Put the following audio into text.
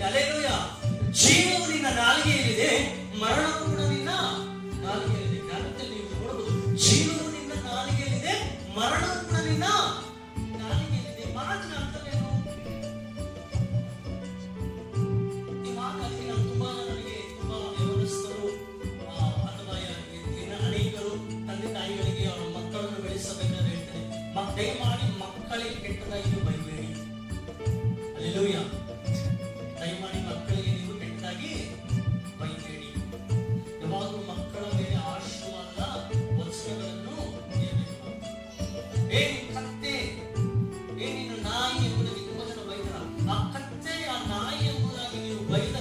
Hallelujah. ಜೀವವು ನಿನ್ನ ನಾಲಿಗೆಯಲ್ಲಿದೆ, ಮರಣವು ಕೂಡ ನಿನ್ನ ನಾಲಿಗೆಯಲ್ಲಿದೆ. ಜ್ಞಾನದಲ್ಲಿ ನೀವು ನೋಡಬಹುದು, ಜೀವವು ನಿನ್ನ ನಾಲಿಗೆಯಲ್ಲಿದೆ, ಮರಣವು ಕೂಡ ನಿನ್ನ ನಾಲಿಗೆಯಲ್ಲಿದೆ. ಮಾತಿನ ಅರ್ಥವೇನು? ಈ ಮಾತಾಗಿ ನಾನು ನನಗೆ ತುಂಬಾ ಯೌವನಸ್ಥರು ಅಥವಾ ಅನೇಕರು ತಂದೆ ತಾಯಿಗಳಿಗೆ ಅವರ ಮಕ್ಕಳನ್ನು ಬೆಳೆಸಬೇಕಾದ್ರೆ ಹೇಳ್ತಾರೆ, ದಯಮಾಡಿ ಮಕ್ಕಳಿಗೆ ಕೆಟ್ಟದಾಗಿ ಬೈಬೇಡಿ. ಹಲ್ಲೆಲೂಯಾ. ದಯಮಾಡಿ ಮಕ್ಕಳಿಗೆ ನೀವು ಕೆಟ್ಟದಾಗಿ ಬೈಬೇಡಿ. ಯಾವಾಗಲೂ ಮಕ್ಕಳ ಮೇಲೆ ಆಶೀರ್ವಾದ ವಚನಗಳನ್ನು ನೀಡಬೇಕು. ಕತ್ತೆ, ನಿನ್ನ ನಾಯಿ ಎಂಬುದಾಗಿ ತುಂಬಾ ಜನ ಬೈತಾರ. ಆ ಕತ್ತೆ, ಆ ನಾಯಿ ಎಂಬುದಾಗಿ ನೀವು ಬೈದ